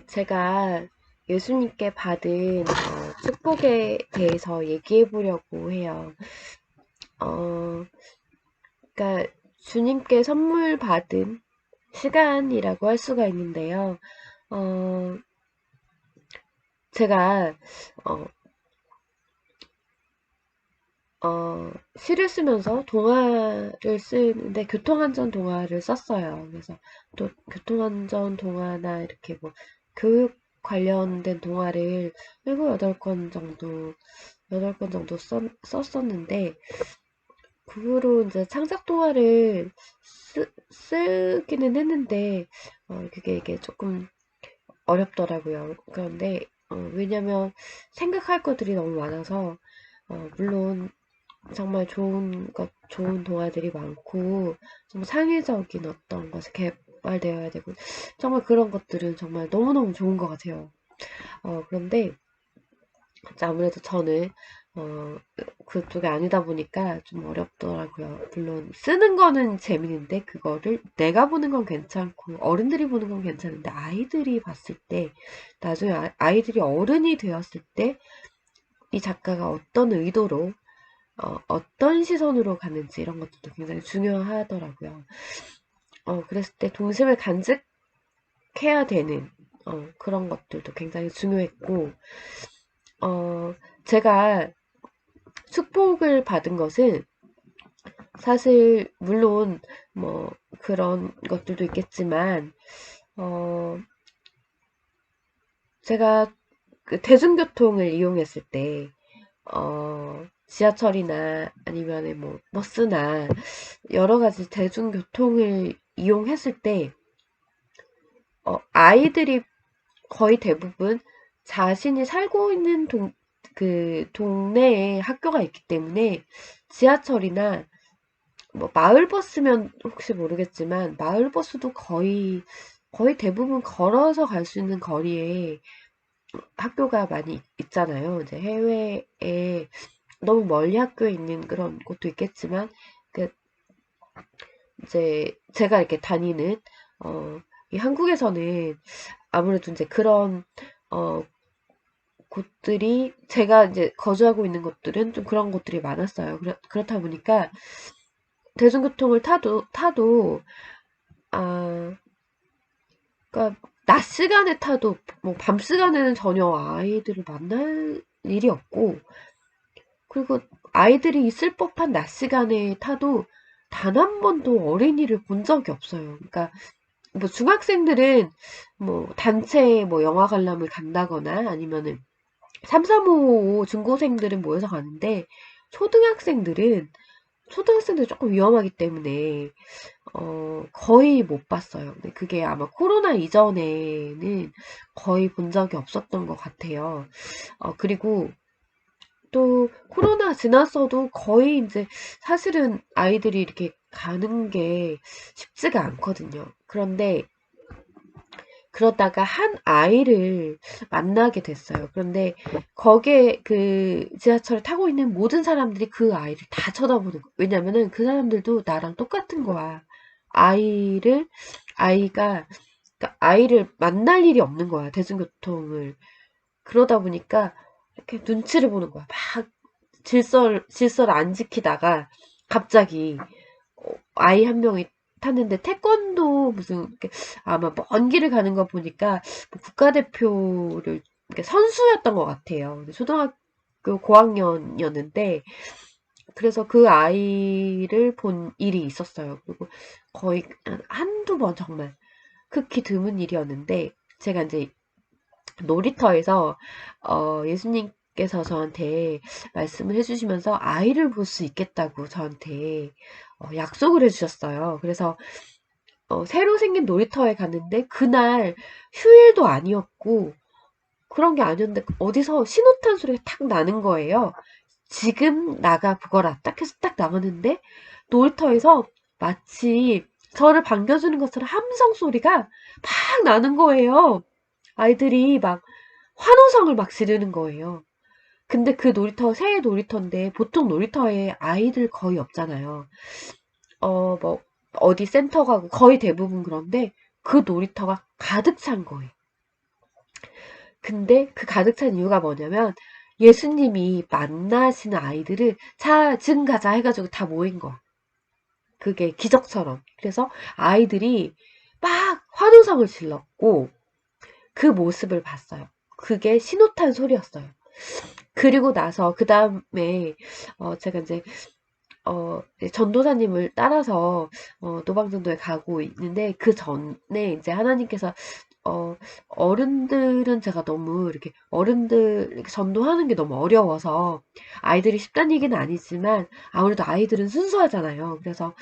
제가 예수님께 받은 축복에 대해서 얘기해 보려고 해요. 어, 그러니까 주님께 선물 받은 시간이라고 할 수가 있는데요. 어, 제가 어, 시를 쓰면서 동화를 쓰는데 교통안전 동화를 썼어요. 그래서 또 교통안전 동화나 이렇게 뭐 교육 관련된 동화를 7, 8권 정도, 8권 정도 썼었는데, 그 후로 이제 창작 동화를 쓰기는 했는데, 그게 이게 조금 어렵더라고요. 그런데, 왜냐면 생각할 것들이 너무 많아서, 물론 정말 좋은 동화들이 많고, 좀 창의적인 어떤 것이 개발되어야 되고, 정말 그런 것들은 정말 너무너무 좋은 것 같아요. 그런데, 아무래도 저는, 어, 그쪽이 아니다 보니까 좀 어렵더라고요. 물론, 쓰는 거는 재밌는데, 그거를 내가 보는 건 괜찮고, 어른들이 보는 건 괜찮은데, 아이들이 봤을 때, 나중에 아이들이 어른이 되었을 때, 이 작가가 어떤 의도로 어떤 시선으로 가는지 이런 것들도 굉장히 중요하더라고요. 그랬을 때 동심을 간직해야 되는 그런 것들도 굉장히 중요했고, 제가 축복을 받은 것은 사실 물론 뭐 그런 것들도 있겠지만, 어, 제가 그 대중교통을 이용했을 때, 지하철이나 아니면 뭐 버스나 여러 가지 대중교통을 이용했을 때, 아이들이 거의 대부분 자신이 살고 있는 그 동네에 학교가 있기 때문에 지하철이나 뭐 마을버스면 혹시 모르겠지만 마을버스도 거의 대부분 걸어서 갈 수 있는 거리에 학교가 많이 있잖아요. 이제 해외에 너무 멀리 학교에 있는 그런 곳도 있겠지만, 그 이제 제가 이렇게 다니는 이 한국에서는 아무래도 이제 그런 어 곳들이, 제가 이제 거주하고 있는 곳들은 좀 그런 곳들이 많았어요. 그렇다 보니까 대중교통을 타도 아 그러니까 낮 시간에 타도 뭐 밤 시간에는 전혀 아이들을 만날 일이 없고, 그리고 아이들이 있을 법한 낮 시간에 타도 단 한 번도 어린이를 본 적이 없어요. 그러니까 뭐 중학생들은 뭐 단체 뭐 영화 관람을 간다거나 아니면은 3, 3, 5 중고생들은 모여서 가는데, 초등학생들은 초등학생들이 조금 위험하기 때문에 거의 못 봤어요. 근데 그게 아마 코로나 이전에는 거의 본 적이 없었던 것 같아요. 그리고 또 코로나 지났어도 거의 이제 사실은 아이들이 이렇게 가는 게 쉽지가 않거든요. 그런데 그러다가 한 아이를 만나게 됐어요. 그런데 거기에 그 지하철을 타고 있는 모든 사람들이 그 아이를 다 쳐다보는 거예요. 왜냐면은 그 사람들도 나랑 똑같은 거야. 아이를, 아이가, 그러니까 아이를 만날 일이 없는 거야. 대중교통을. 그러다 보니까 이렇게 눈치를 보는 거야. 막 질서를 안 지키다가 갑자기 아이 한 명이 탔는데, 태권도 무슨 이렇게 아마 먼 길을 가는 거 보니까 뭐 국가대표를 이렇게 선수였던 것 같아요. 근데 초등학교 고학년이었는데, 그래서 그 아이를 본 일이 있었어요. 그리고 거의 한두 번, 정말 극히 드문 일이었는데, 제가 이제 놀이터에서 예수님께서 저한테 말씀을 해주시면서 아이를 볼 수 있겠다고 저한테 약속을 해주셨어요. 그래서 새로 생긴 놀이터에 갔는데, 그날 휴일도 아니었고 그런 게 아니었는데 어디서 신호탄 소리가 탁 나는 거예요. 지금 나가 보거라 딱 해서 딱 나가는데, 놀이터에서 마치 저를 반겨주는 것처럼 함성 소리가 막 나는 거예요. 아이들이 막 환호성을 막 지르는 거예요. 근데 그 놀이터, 새 놀이터인데 보통 놀이터에 아이들 거의 없잖아요. 뭐 어디 센터 가고 거의 대부분. 그런데 그 놀이터가 가득 찬 거예요. 근데 그 가득 찬 이유가 뭐냐면 예수님이 만나시는 아이들을 자, 지금 가자 해가지고 다 모인 거야. 그게 기적처럼. 그래서 아이들이 막 환호성을 질렀고 그 모습을 봤어요. 그게 신호탄 소리였어요. 그리고 나서 그 다음에 제가 이제 전도사님을 따라서 노방전도에 가고 있는데 그 전에 이제 하나님께서 어른들은 제가 너무 이렇게 어른들 이렇게 전도하는 게 너무 어려워서 아이들이 쉽다는 얘기는 아니지만 아무래도 아이들은 순수하잖아요. 그래서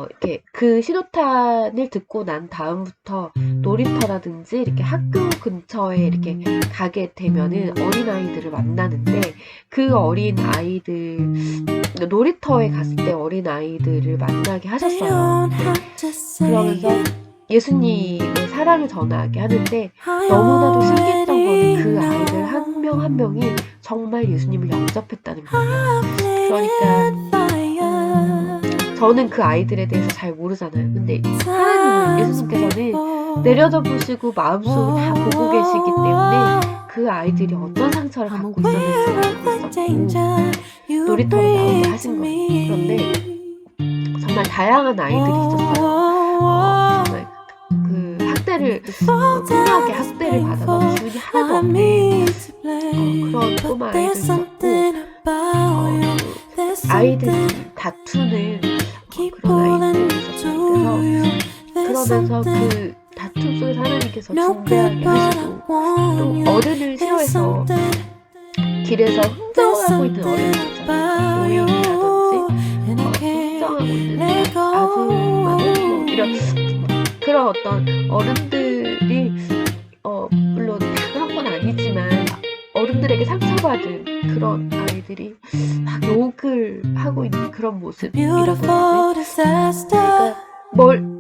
이렇게 그 신호탄을 듣고 난 다음부터 놀이터라든지 이렇게 학교 근처에 이렇게 가게 되면은 어린아이들을 만나는데 그 어린아이들, 놀이터에 갔을 때 어린아이들을 만나게 하셨어요. 그러면서 예수님의 사랑을 전하게 하는데 너무나도 신기했던 거는 그 아이들 한 명 한 명이 정말 예수님을 영접했다는 거예요. 그러니까 저는 그 아이들에 대해서 잘 모르잖아요. 근데 하나님은, 예수님께서는 내려다보시고 마음속을 다 보고 계시기 때문에 그 아이들이 어떤 상처를 갖고 있었는지 알고 있었고 놀이터로 나오게 하신 거예요. 그런데 정말 다양한 아이들이 있었어요. 정말 그 학대를 심하게 학대를 받아서 기운이 하나도 없는 그런 꼬마 아이들이 있었고 아이들이 다투는 그런 아이들이 있었어요. 그러면서 그 다툼 속에서 하나님께서 중대하게 하시고 또 어른을 싫어해서 길에서 흥정하고 있는 어른들 있잖아요. 노인이라든지 흥정하고 있는 아줌마 뭐 이런 그런 어떤 어른들이 물론 다 그런 건 아니지만 어른들에게 상처받은 그런 아이들이 막 욕을 하고 있는 그런 모습이라든지 그러니까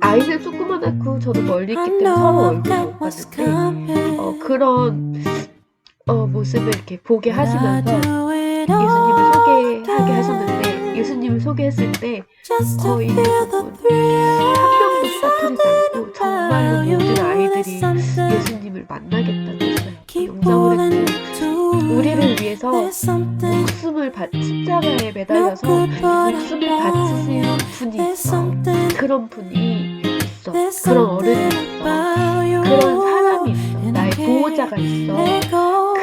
아이들 조그만하고 저도 멀리 있기 때문에 서로 얼굴 못 봤는데 그런 모습을 이렇게 보게 하시면서 예수님을 소개하게 하셨는데 예수님을 소개했을 때 거의 대부분 한 명도 빠뜨리지 않고 정말로 모든 아이들이 예수님을 만나겠다고 했어요. 영접을 했고 우리를 위해서 목숨을 십자가에 매달려서 목숨을 바치신 분이 있어. 그런 분이 있어. 그런 어른이 있어. 그런 사람이 있어. 나의 보호자가 있어.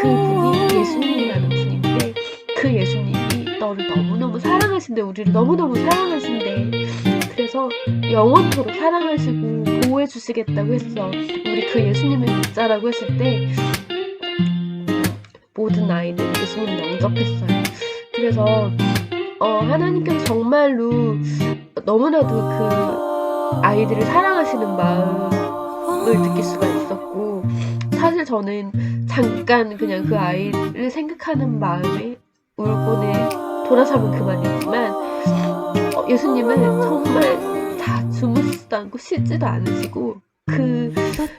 그분이 예수님이라는 분인데 그 예수님이 너를 너무너무 사랑하신대. 우리를 너무너무 사랑하신대. 그래서 영원토록 사랑하시고 보호해 주시겠다고 했어. 우리 그 예수님을 믿자라고 했을 때 모든 아이들이 예수님을 영접했어요. 그래서 하나님께서 정말로 너무나도 그 아이들을 사랑하시는 마음을 느낄 수가 있었고 사실 저는 잠깐 그냥 그 아이를 생각하는 마음에 울고는 돌아서면 그만이지만 예수님은 정말 다 주무시지도 않고 쉬지도 않으시고 그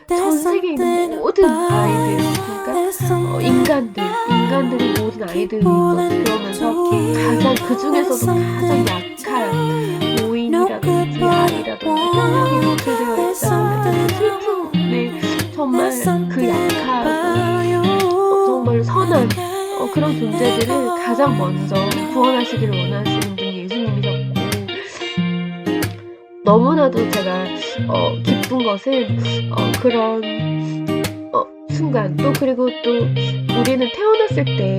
전 세계에 있는 모든 아이들 그러니까 인간들의 모든 아이들이 그러면서 가장 그 중에서도 가장 약한 노인이라든지 아이라든지 편향이 노출되어 있다는 슬픔에 정말 그 약하고 정말 선한 그런 존재들을 가장 먼저 구원하시기를 원하시는 분이 예수님이셨고 너무나도 제가 기쁜 것은 그런 순간 또 그리고 또 우리는 태어났을 때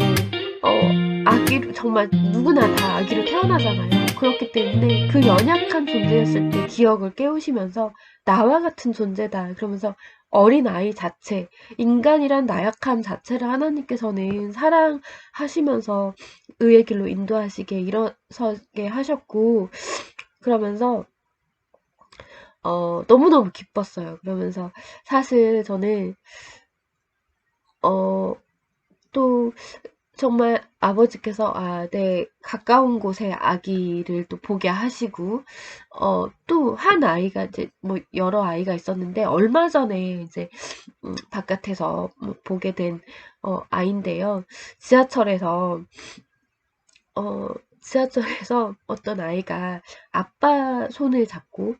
아기로 정말 누구나 다 아기로 태어나잖아요. 그렇기 때문에 그 연약한 존재였을 때 기억을 깨우시면서 나와 같은 존재다 그러면서 어린 아이 자체 인간이란 나약함 자체를 하나님께서는 사랑하시면서 의의 길로 인도하시게 일어서게 하셨고 그러면서 너무너무 기뻤어요. 그러면서 사실 저는 또 정말 아버지께서 내 가까운 곳에 아기를 또 보게 하시고 또 한 아이가 이제 뭐 여러 아이가 있었는데 얼마 전에 이제 바깥에서 보게 된 아이인데요. 지하철에서 어떤 아이가 아빠 손을 잡고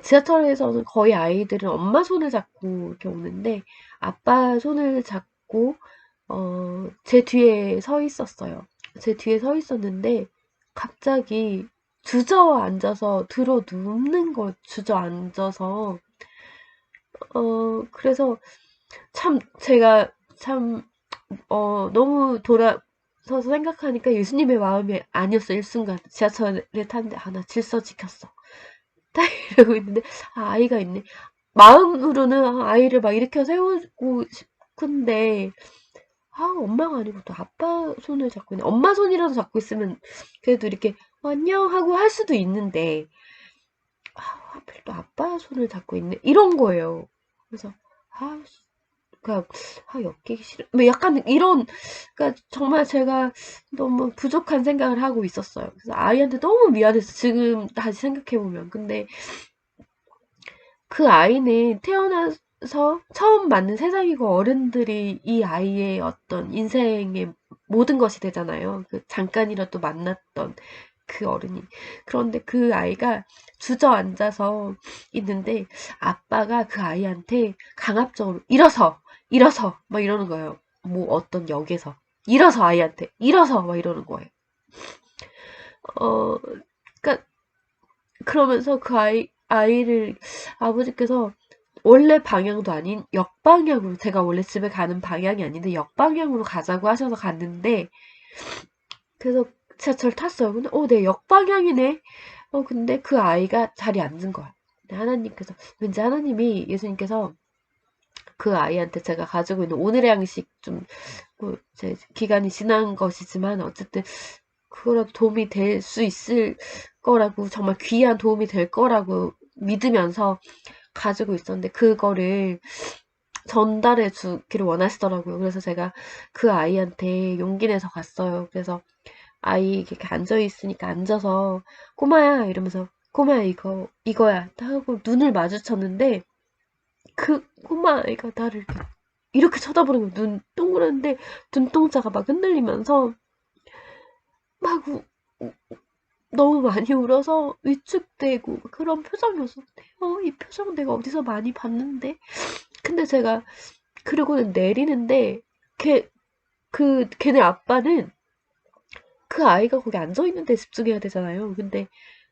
지하철에서는 거의 아이들은 엄마 손을 잡고 이렇게 오는데 아빠 손을 잡고 제 뒤에 서 있었어요. 제 뒤에 서 있었는데 갑자기 주저앉아서 들어 눕는 거 주저앉아서 그래서 참 제가 참 너무 돌아서서 생각하니까 예수님의 마음이 아니었어 일순간 지하철을 탔는데 아 나 질서 지켰어 딱 이러고 있는데 아 아이가 있네 마음으로는 아, 아이를 막 일으켜 세우고 싶은데 아 엄마가 아니고 또 아빠 손을 잡고 있네 엄마 손이라도 잡고 있으면 그래도 이렇게 안녕 하고 할 수도 있는데 아 하필 또 아빠 손을 잡고 있네 이런 거예요 그래서 아 그러니까 엮이기 싫어. 뭐 약간 이런 그러니까 정말 제가 너무 부족한 생각을 하고 있었어요. 그래서 아이한테 너무 미안해서 지금 다시 생각해 보면. 근데 그 아이는 태어나서 처음 맞는 세상이고 어른들이 이 아이의 어떤 인생의 모든 것이 되잖아요. 그 잠깐이라도 만났던 그 어른이. 그런데 그 아이가 주저앉아서 있는데 아빠가 그 아이한테 강압적으로 일어서 막 이러는 거예요. 뭐 어떤 역에서 일어서 아이한테 일어서 막 이러는 거예요. 어, 그러니까 그러면서 그 아이를 아버지께서 원래 방향도 아닌 역방향으로 제가 원래 집에 가는 방향이 아닌데 역방향으로 가자고 하셔서 갔는데 그래서 지하철 탔어요. 근데 네 역방향이네. 근데 그 아이가 자리에 앉은 거야. 근데 하나님께서 왠지 하나님이 예수님께서 그 아이한테 제가 가지고 있는 오늘의 양식 좀 뭐 제 기간이 지난 것이지만 어쨌든 그거라도 도움이 될 수 있을 거라고 정말 귀한 도움이 될 거라고 믿으면서 가지고 있었는데 그거를 전달해 주기를 원하시더라고요. 그래서 제가 그 아이한테 용기 내서 갔어요. 그래서 아이 이렇게 앉아 있으니까 앉아서 꼬마야 이러면서 꼬마야 이거야 하고 눈을 마주쳤는데 그 꼬마 아이가 나를 이렇게 쳐다보는 거야. 눈 동그란데 눈동자가 막 흔들리면서 막 너무 많이 울어서 위축되고 그런 표정이었었는데 이 표정 내가 어디서 많이 봤는데 근데 제가 그러고는 내리는데 걔네 아빠는 그 아이가 거기 앉아있는 데 집중해야 되잖아요. 근데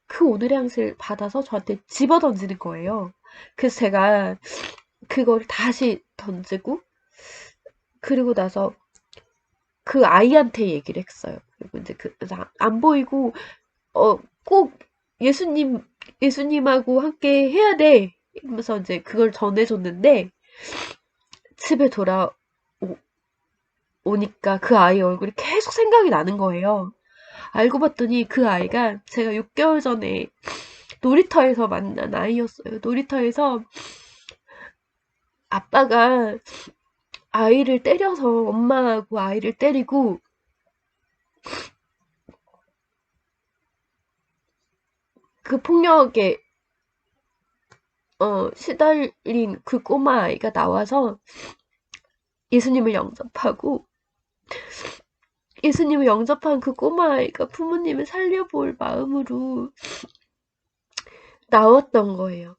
그 오늘의 향수를 받아서 저한테 집어 던지는 거예요. 그래서 제가 그걸 다시 던지고 그리고 나서 그 아이한테 얘기를 했어요. 그리고 이제 안 보이고 꼭 예수님하고 함께 해야 돼. 이러면서 이제 그걸 전해줬는데 집에 돌아오니까 그 아이 얼굴이 계속 생각이 나는 거예요. 알고 봤더니 그 아이가 제가 6개월 전에 놀이터에서 만난 아이였어요. 놀이터에서 아빠가 아이를 때려서 엄마하고 아이를 때리고 그 폭력에 시달린 그 꼬마 아이가 나와서 예수님을 영접하고 예수님을 영접한 그 꼬마 아이가 부모님을 살려볼 마음으로 나왔던 거예요.